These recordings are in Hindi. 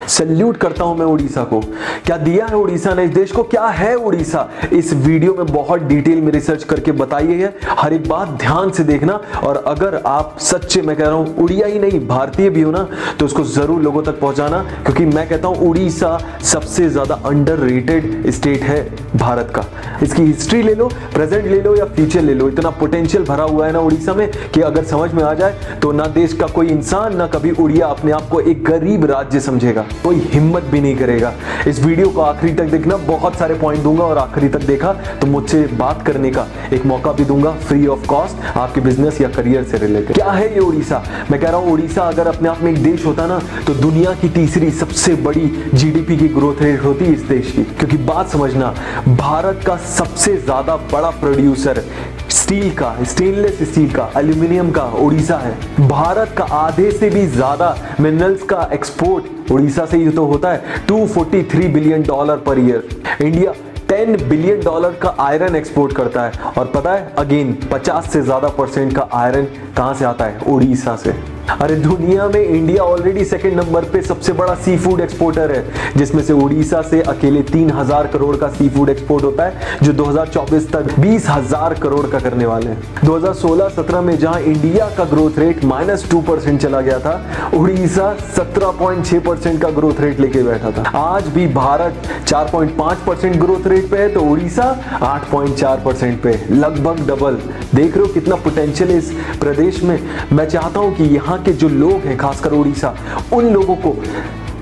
सैल्यूट करता हूं मैं उड़ीसा को। क्या दिया है उड़ीसा ने इस देश को, क्या है उड़ीसा, इस वीडियो में बहुत डिटेल में रिसर्च करके बताई है। हर एक बात ध्यान से देखना, और अगर आप सच्चे, मैं कह रहा हूं उड़िया ही नहीं भारतीय भी हो ना, तो उसको जरूर लोगों तक पहुंचाना, क्योंकि मैं कहता हूं उड़ीसा सबसे ज्यादा अंडररेटेड स्टेट है भारत का। इसकी हिस्ट्री ले लो, प्रेजेंट ले लो या फ्यूचर ले लो, इतना पोटेंशियल भरा हुआ है ना उड़ीसा में कि अगर समझ में आ जाए तो ना देश का कोई इंसान, ना कभी उड़िया अपने आप को एक गरीब राज्य समझेगा, कोई हिम्मत भी नहीं करेगा। इस वीडियो को आखिरी तक देखना, बहुत सारे पॉइंट दूंगा, और आखिरी तक देखा तो मुझसे बात करने का एक मौका भी दूंगा फ्री ऑफ कॉस्ट, आपके बिजनेस या करियर से रिलेटेड। क्या है ये उड़ीसा? मैं कह रहा हूं उड़ीसा अगर अपने आप में एक देश होता ना, तो दुनिया की तीसरी सबसे बड़ी जीडीपी की ग्रोथ रेट होती इस देश की। क्योंकि बात समझना, भारत का सबसे ज्यादा बड़ा प्रोड्यूसर स्टील का, स्टेनलेस स्टील का, एल्यूमिनियम का उड़ीसा है। भारत का आधे से भी ज्यादा मिनरल्स का एक्सपोर्ट उड़ीसा से ही तो होता है, $243 billion per year. India $10 billion का आयरन एक्सपोर्ट करता है, और पता है अगेन 50 से ज्यादा % का आयरन कहां से आता है? उड़ीसा से। अरे दुनिया में इंडिया ऑलरेडी सेकंड नंबर पे सबसे बड़ा सी फूड एक्सपोर्टर है, जिसमें से उड़ीसा से अकेले 3000 करोड़ का सी फूड एक्सपोर्ट होता है, जो 2024 तक 20,000 करोड़ का करने वाले हैं। 2016-17 में जहां इंडिया का ग्रोथ रेट -2% चला गया था, उड़ीसा 17.6% का ग्रोथ रेट लेके बैठा था। आज भी भारत 4.5% ग्रोथ रेट पे है, तो उड़ीसा 8.4% पे, लगभग डबल। देख रहे हो कितना पोटेंशियल है इस प्रदेश में। मैं चाहता हूं कि यहाँ के जो लोग हैं, खासकर उड़ीसा, उन लोगों को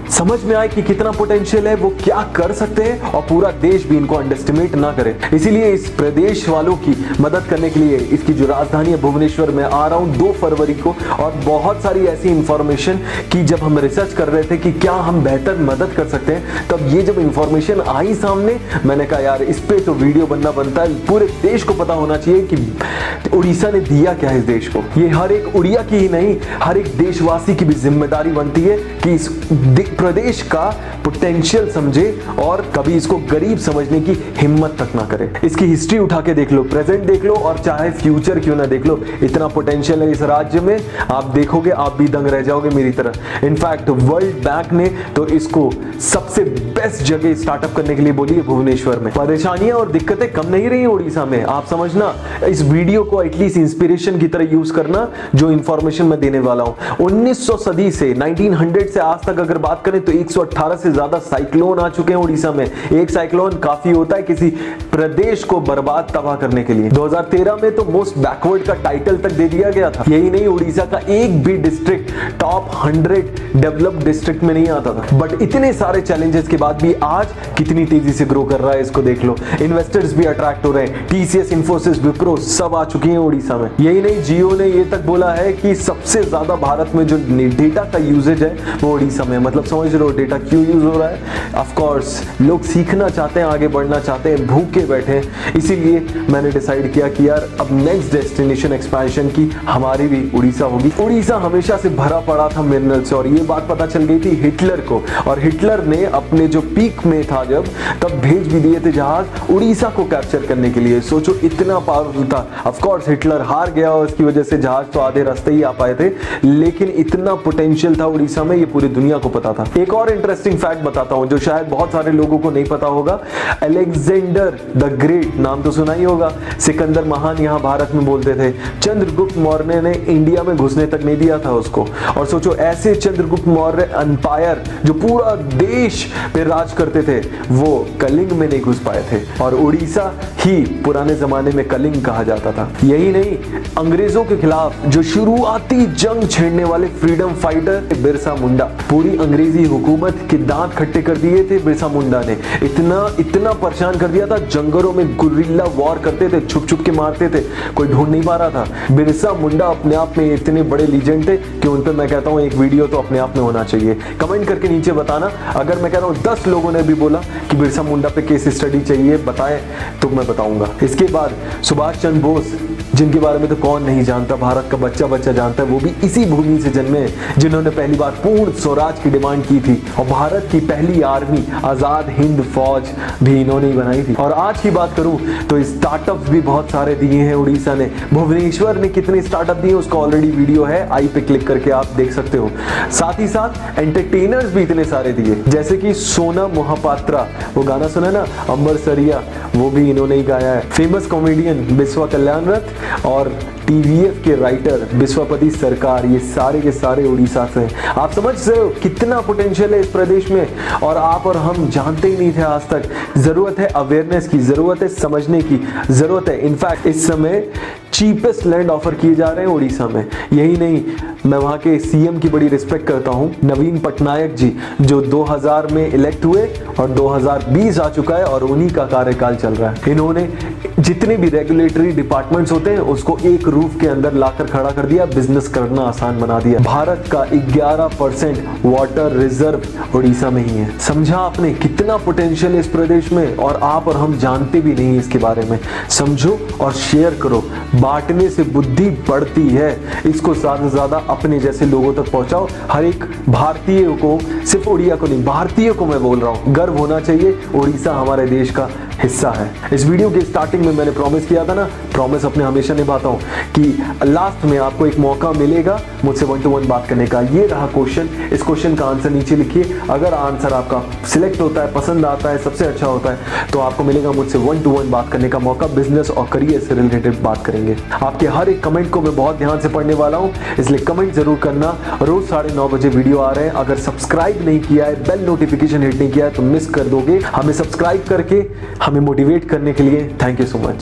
समझ में आए कि कितना पोटेंशियल है, वो क्या कर सकते हैं, और पूरा देश भी इनको अंडरएस्टिमेट ना करे। इसीलिए इस प्रदेश वालों की मदद करने के लिए इसकी जो राजधानी है भुवनेश्वर में आ रहा हूं 2 फरवरी को, और बहुत सारी ऐसी इंफॉर्मेशन की जब हम रिसर्च कर रहे थे कि क्या हम बेहतर मदद कर सकते हैं, तब ये जब इंफॉर्मेशन आई सामने, मैंने कहा यार इस पे तो वीडियो बनता है। पूरे देश को पता होना चाहिए कि उड़ीसा ने दिया क्या है इस देश को। ये हर एक उड़िया की ही नहीं, हर एक देशवासी की भी जिम्मेदारी बनती है कि इस प्रदेश का पोटेंशियल समझे, और कभी इसको गरीब समझने की हिम्मत तक ना करे। इसकी हिस्ट्री उठा के देख लो, प्रेजेंट देख लो, और चाहे फ्यूचर क्यों ना देख लो, इतना पोटेंशियल है इस राज्य में। आप देखोगे आप भी दंग रह जाओगे मेरी तरह। इनफैक्ट वर्ल्ड बैंक ने तो इसको सबसे बेस्ट जगह स्टार्टअप करने के लिए बोली है भुवनेश्वर में। परेशानियां और दिक्कतें कम नहीं रही उड़ीसा में, आप समझना। इस वीडियो को एटलीस्ट इंस्पिरेशन की तरह यूज करना, जो इंफॉर्मेशन मैं देने वाला हूं। 1900 सदी से 1900 से आज तक अगर बात करें तो 118 से ज्यादा साइक्लोन आ चुके हैं उड़ीसा में। एक साइक्लोन काफी होता है किसी प्रदेश को बर्बाद तबाह करने के लिए। 2013 में तो मोस्ट बैकवर्ड का टाइटल तक दे दिया गया था। यही नहीं, उड़ीसा का एक भी डिस्ट्रिक्ट टॉप 100 डेवलप्ड डिस्ट्रिक्ट में नहीं आता था। बट इतने सारे चैलेंजेस के बाद भी आज कितनी तेजी से ग्रो कर रहा है, इसको देख लो। इन्वेस्टर्स भी अट्रैक्ट हो रहे हैं, टीसीएस, इंफोसिस, विप्रो सब आ चुकी हैं उड़ीसा में। यही नहीं, जियो ने ये तक बोला है कि सबसे ज्यादा भारत में जो डेटा का यूजेज है वो उड़ीसा में। मतलब समझ रहे हो डेटा क्यों यूज हो रहा है? ऑफ कोर्स लोग सीखना चाहते हैं, आगे बढ़ना चाहते हैं, भूखे बैठे हैं। इसीलिए मैंने डिसाइड किया कि यार अब नेक्स्ट डेस्टिनेशन एक्सपेंशन की हमारी भी उड़ीसा होगी। उड़ीसा हमेशा से भरा पड़ा था मिनरल से, और ये बात पता चल गई थी हिटलर को, और हिटलर ने अपने जो पीक में था जब, तब भेज भी दिए थे जहाज उड़ीसा को कैप्चर करने के लिए। सोचो इतना पावरफुल था। ऑफ कोर्स हिटलर हार गया, और इसकी वजह से जहाज तो आधे रास्ते ही आ पाए थे, लेकिन इतना पोटेंशियल था उड़ीसा में, ये पूरी दुनिया को पता था। एक और इंटरेस्टिंग फैक्ट बताता हूं जो शायद बहुत सारे लोगों को नहीं पता होगा। अलेक्जेंडर द ग्रेट नाम तो सुना ही होगा, सिकंदर महान यहां भारत में बोलते थे। चंद्रगुप्त मौर्य ने इंडिया में घुसने तक नहीं दिया था उसको। और सोचो ऐसे चंद्रगुप्त मौर्य एम्पायर जो पूरा देश पे राज करते थे, वो कलिंग में नहीं घुस पाए थे, और उड़ीसा ही पुराने जमाने में कलिंग कहा जाता था। यही नहीं, अंग्रेजों के खिलाफ जो शुरुआती जंग छेड़ने वाले फ्रीडम फाइटर बिरसा मुंडा, पूरी अंग्रेजी हुकूमत के दांत खट्टे कर दिए थे बिरसा मुंडा ने। इतना परेशान कर दिया था, जंगलों में गुरिल्ला वॉर करते थे, छुप छुप के मारते थे, कोई ढूंढ नहीं पा रहा था। बिरसा मुंडा अपने आप में इतने बड़े लीजेंड थे कि उन पर मैं कहता हूं एक वीडियो तो अपने आप में होना चाहिए। कमेंट करके नीचे बताना, अगर मैं कह रहा हूं 10 लोगों ने भी बोला कि बिरसा मुंडा पे केस स्टडी चाहिए, बताएं तो मैं बताऊंगा। इसके बाद सुभाष चंद्र बोस जिनके बारे में तो कौन नहीं जानता, भारत का बच्चा बच्चा जानता है, वो भी इसी भूमि से जन्मे हैं जिन्होंने पहली बार पूर्ण स्वराज की डिमांड की थी और भारत की पहली आर्मी आजाद हिंद फौज भी इन्होंने ही बनाई थी। और आज की बात करूं तो स्टार्टअप्स भी बहुत सारे दिए हैं उड़ीसा ने। भुवनेश्वर ने कितने स्टार्टअप दिए उसका ऑलरेडी वीडियो है, आई पे क्लिक करके आप देख सकते हो। साथ ही साथ एंटरटेनर्स भी इतने सारे दिए, जैसे कि सोनम मोहपात्रा, वो गाना सुना ना अंबर सरिया, वो भी इन्होंने ही गाया है। फेमस कॉमेडियन बिस्वा कल्याण रथ और टीवीएफ के राइटर विश्वपति सरकार, ये सारे के सारे उड़ीसा से हैं। आप समझ रहे हो कितना पोटेंशियल है इस प्रदेश में, और आप और हम जानते ही नहीं थे आज तक। जरूरत है अवेयरनेस की, जरूरत है समझने की, जरूरत है। इनफैक्ट इस समय चीपेस्ट लैंड ऑफर किए जा रहे हैं उड़ीसा में। यही नहीं, मैं वहां के सीएम की बड़ी रिस्पेक्ट करता हूं, नवीन पटनायक जी, जो 2000 में इलेक्ट हुए और 2020 आ चुका है और उन्हीं का कार्यकाल चल रहा है। इन्होंने जितने भी रेगुलेटरी डिपार्टमेंट्स होते हैं उसको एक रूफ के अंदर लाकर खड़ा कर दिया, बिजनेस करना आसान बना दिया। भारत का 11% वाटर रिजर्व उड़ीसा में ही है। समझा आपने कितना पोटेंशियल है इस प्रदेश में, और आप और हम जानते भी नहीं इसके बारे में। समझो और शेयर करो, बांटने से बुद्धि बढ़ती है। इसको ज्यादा से ज्यादा अपने जैसे लोगों तक पहुंचाओ। हर एक भारतीय को, सिर्फ उड़िया को नहीं, भारतीय को मैं बोल रहा हूं, गर्व होना चाहिए, उड़ीसा हमारे देश का हिस्सा है। इस वीडियो के स्टार्टिंग में मैंने प्रॉमिस किया था ना, प्रॉमिस अपने हमेशा निभाता हूं कि लास्ट में आपको एक मौका मिलेगा मुझसे 1 to 1 बात करने का। ये रहा क्वेश्चन, इस क्वेश्चन का आंसर नीचे लिखिए। अगर आंसर आपका सिलेक्ट होता है, पसंद आता है, सबसे अच्छा होता है, तो आपको मिलेगा मुझसे 1 to 1 बात करने का मौका। बिजनेस और करियर से रिलेटेड बात करेंगे। आपके हर एक कमेंट को मैं बहुत ध्यान से पढ़ने वाला हूं, इसलिए कमेंट जरूर करना। रोज 9:30 बजे वीडियो आ रहे हैं। अगर सब्सक्राइब नहीं किया है, बेल नोटिफिकेशन हिट नहीं किया है तो मिस कर दोगे। हमें सब्सक्राइब करके हमें मोटिवेट करने के लिए थैंक यू सो मच।